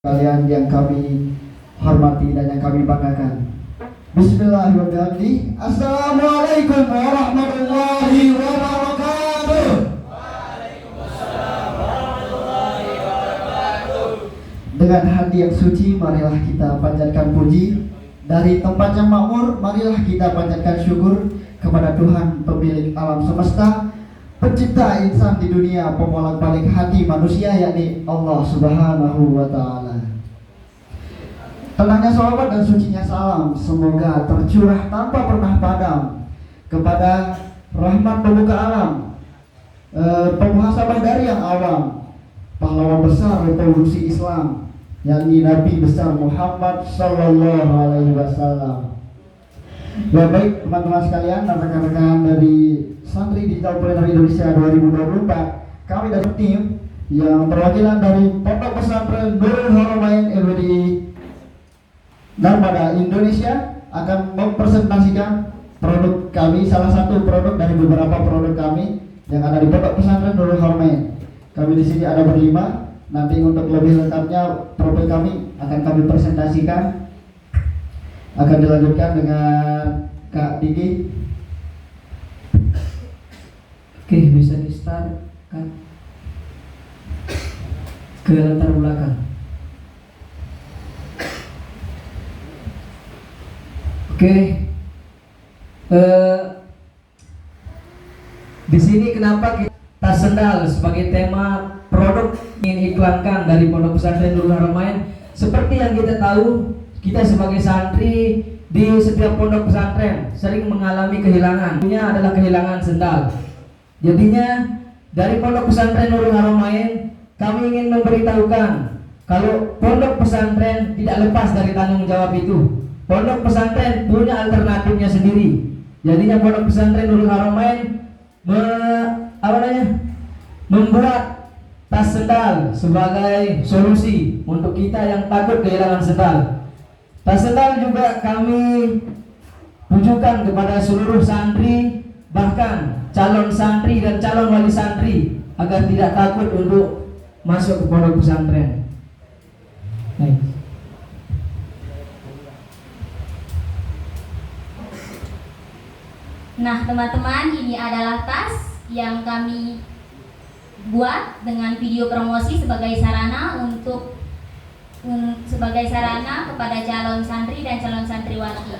Kalian yang kami hormati dan yang kami banggakan. Bismillahirrahmanirrahim. Assalamualaikum warahmatullahi wabarakatuh. Dengan hati yang suci, marilah kita panjatkan puji. Dari tempat yang makmur, marilah kita panjatkan syukur kepada Tuhan pemilik alam semesta, pencipta insan di dunia, pembolak-balik hati manusia, yakni Allah Subhanahu wa Ta'ala. Tenangnya sholawat dan sucinya salam semoga tercurah tanpa pernah padam kepada rahmat pembuka alam, pemuhasabah dari yang awam, pahlawan besar revolusi Islam, yakni Nabi besar Muhammad Sallallahu Alaihi Wasallam. Ya baik teman-teman sekalian dan rekan-rekan dari Santri Digital Planner Indonesia 2024, kami dari tim yang perwakilan dari Pondok Pesantren Nurul Haramain LWD Narmada Indonesia akan mempresentasikan produk kami, salah satu produk dari beberapa produk kami yang ada di Pondok Pesantren Nurul Haramain. Kami di sini ada berlima. Nanti untuk lebih lengkapnya produk kami akan kami presentasikan. Akan dilanjutkan dengan Kak Diki. Oke, bisa di start kan ke latar belakang. Oke, di sini kenapa kita tas sendal sebagai tema produk ingin iklankan dari Pondok Pesantren Nurul Haramain. Seperti yang kita tahu, kita sebagai santri di setiap pondok pesantren sering mengalami kehilangan. Ini adalah kehilangan sendal. Jadinya dari Pondok Pesantren Nurul Haramain kami ingin memberitahukan kalau pondok pesantren tidak lepas dari tanggung jawab itu. Pondok pesantren punya alternatifnya sendiri. Jadinya Pondok Pesantren Nurul Haramain membuat tas sendal sebagai solusi untuk kita yang takut kehilangan sendal. Tas sendal juga kami tujukan kepada seluruh santri, bahkan calon santri dan calon wali santri, agar tidak takut untuk masuk ke pondok pesantren. Baik. Nah teman-teman, ini adalah tas yang kami buat dengan video promosi sebagai sarana kepada calon santri dan calon santriwati.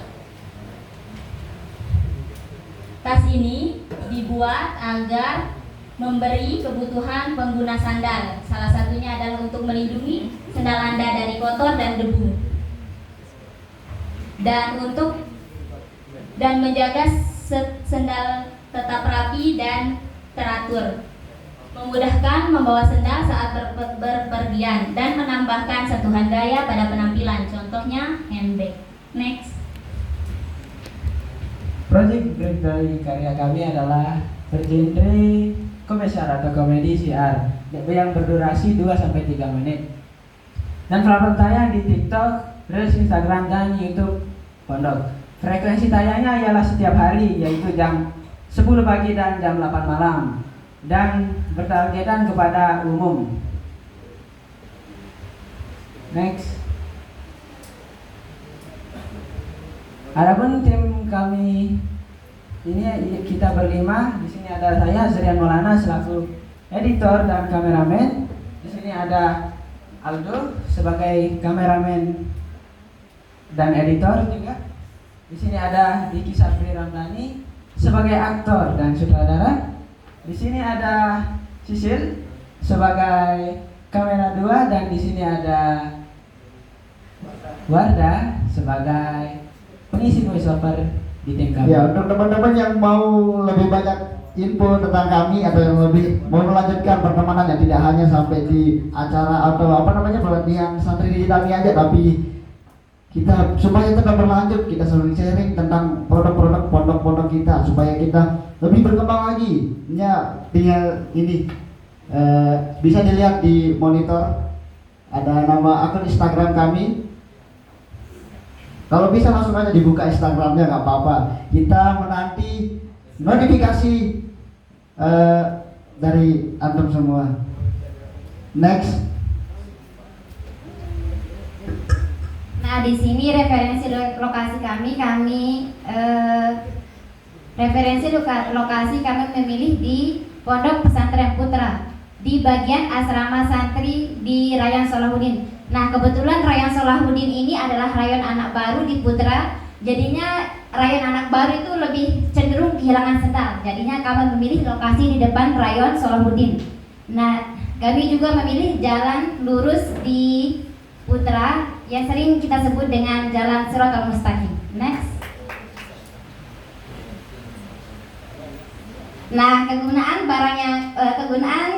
Tas ini dibuat agar memberi kebutuhan pengguna sandal. Salah satunya adalah untuk melindungi sandal Anda dari kotor dan debu, dan menjaga sandal tetap rapi dan teratur, memudahkan membawa sandal saat berpergian, dan menambahkan sentuhan gaya pada penampilan, contohnya handbag. Next. Project dari karya kami adalah bergenre komersial atau komedi CR yang berdurasi 2-3 menit dan platform tayang di TikTok, Reels, Instagram, dan YouTube Pondok. Frekuensi tayangnya ialah setiap hari, yaitu jam 10 pagi dan jam 8 malam, dan bertargetan kepada umum. Next. Adapun tim kami ini kita berlima. Di sini ada saya Zrian Maulana selaku editor dan kameramen. Di sini ada Aldo sebagai kameramen dan editor juga. Di sini ada Diki Safri Ramdhani sebagai aktor dan sutradara. Di sini ada Sisil sebagai kamera 2, dan di sini ada Wardah sebagai pengisi voiceover di tim kami. Ya, untuk teman-teman yang mau lebih banyak info tentang kami atau yang lebih mau melanjutkan pertemanan yang tidak hanya sampai di acara atau pelatihan santri digital ini aja, tapi kita supaya tetap berlanjut, kita sering sharing tentang produk-produk pondok-pondok kita supaya kita lebih berkembang lagi. Ya, tinggal ini bisa dilihat di monitor ada nama akun Instagram kami. Kalau bisa langsung aja dibuka Instagramnya, nggak apa-apa. Kita menanti notifikasi dari antum semua. Next. Nah, di sini referensi lokasi lokasi kami memilih di Pondok Pesantren Putra di bagian asrama santri di Rayon Salahuddin. Nah, kebetulan Rayon Salahuddin ini adalah rayon anak baru di Putra. Jadinya rayon anak baru itu lebih cenderung kehilangan sendal. Jadinya kami memilih lokasi di depan Rayon Salahuddin. Nah, kami juga memilih jalan lurus di Putra yang sering kita sebut dengan Jalan Shiratal Mustaqim. Next. Nah, kegunaan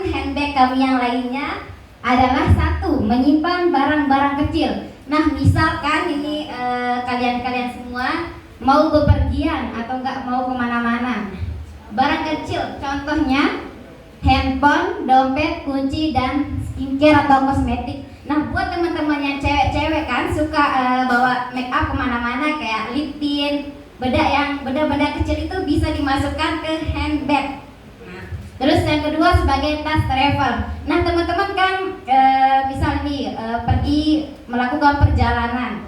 handbag kami yang lainnya adalah satu, menyimpan barang-barang kecil. Nah, misalkan ini kalian semua mau bepergian atau nggak mau kemana-mana, barang kecil, contohnya handphone, dompet, kunci, dan skincare atau kosmetik. Nah, buat teman-teman yang cewek-cewek kan suka bawa make up kemana-mana kayak lip tint, beda kecil itu bisa dimasukkan ke handbag. Nah, terus yang kedua sebagai tas travel. Nah, teman-teman kan misal nih pergi melakukan perjalanan.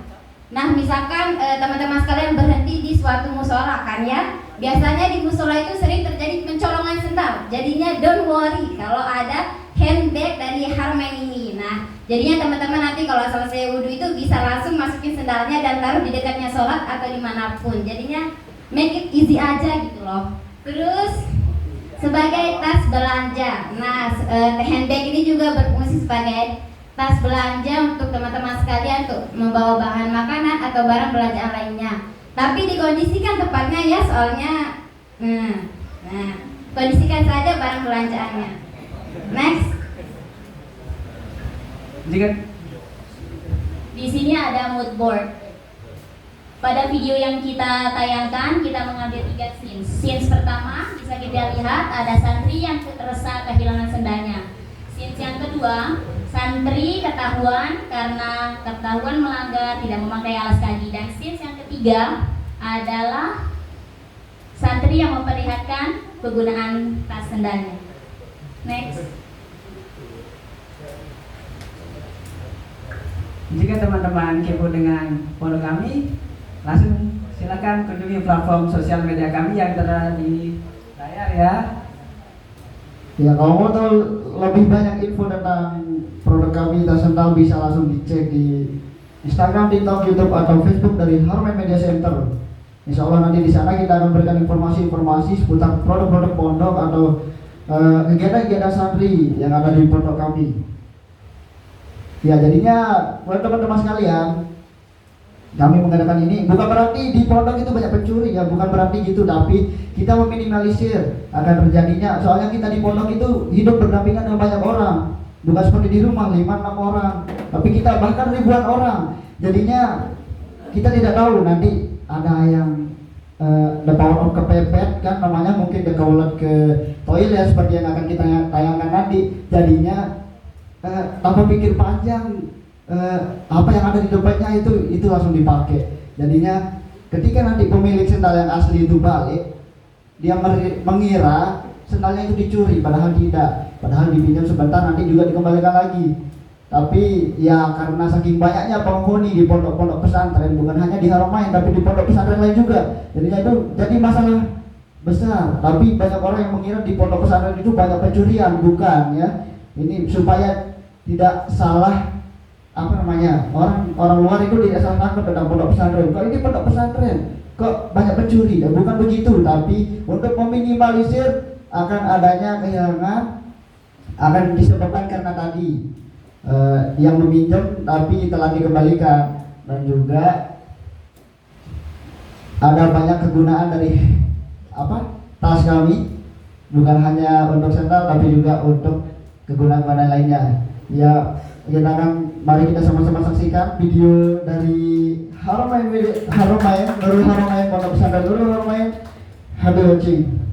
Nah, misalkan teman-teman sekalian berhenti di suatu musola kan ya. Biasanya di musola itu sering terjadi pencolongan sendal. Jadinya don't worry kalau ada handbag dari Harmain ini. Nah, jadinya teman-teman nanti kalau selesai wudhu itu bisa langsung masukin sendalnya dan taruh di dekatnya sholat atau dimanapun. Jadinya make it easy aja gitu loh. Terus sebagai tas belanja. Nah, handbag ini juga berfungsi sebagai tas belanja untuk teman-teman sekalian untuk membawa bahan makanan atau barang belanjaan lainnya. Tapi dikondisikan tepatnya ya, soalnya kondisikan saja barang belanjaannya. Next. Di sini ada mood board. Pada video yang kita tayangkan, kita mengambil 3 scenes. Scenes pertama bisa kita lihat ada santri yang resah kehilangan sendalnya. Scenes yang kedua, santri ketahuan melanggar tidak memakai alas kaki. Dan scenes yang ketiga adalah santri yang memperlihatkan penggunaan tas sendalnya. Next. Jika teman-teman kepo dengan pondok kami, langsung silakan kunjungi platform sosial media kami yang terada di layar ya. Ya, kalau mau tahu lebih banyak info tentang produk kami tas sendal bisa langsung dicek di Instagram, TikTok, YouTube atau Facebook dari Harmain Media Center. Insya Allah nanti di sana kita akan berikan informasi-informasi seputar produk-produk pondok atau kegiatan-kegiatan santri yang ada di pondok kami. Ya, jadinya buat teman-teman sekalian, kami mengadakan ini bukan berarti di pondok itu banyak pencuri ya, bukan berarti gitu, tapi kita meminimalisir akan terjadinya. Soalnya kita di pondok itu hidup berdampingan dengan banyak orang, bukan seperti di rumah 5-6 orang, tapi kita bahkan ribuan orang. Jadinya kita tidak tahu nanti ada yang the power of kepepet kan namanya, mungkin dia keulet ke toilet seperti yang akan kita tayangkan nanti. Jadinya tanpa pikir panjang apa yang ada di depannya itu langsung dipakai. Jadinya ketika nanti pemilik sendal yang asli itu balik, dia mengira sendalnya itu dicuri, padahal tidak, padahal dipinjam sebentar nanti juga dikembalikan lagi. Tapi ya karena saking banyaknya penghuni di pondok-pondok pesantren, bukan hanya di Haramain tapi di pondok pesantren lain juga, jadinya itu jadi masalah besar. Tapi banyak orang yang mengira di pondok pesantren itu banyak pencurian, bukan ya. Ini supaya tidak salah orang luar itu tidak salah tangkap tentang pondok pesantren. Kalau ini pondok pesantren kok banyak pencuri, ya bukan begitu. Tapi untuk meminimalisir akan adanya kehilangan akan disebabkan karena tadi yang meminjam tapi telah dikembalikan, dan juga ada banyak kegunaan dari tas kami, bukan hanya untuk sendal tapi juga untuk kegunaan-kegunaan lainnya. Ya, mari kita sama-sama saksikan video dari Haramain Pondok Pesantren Nurul Haramain. Hadir watching.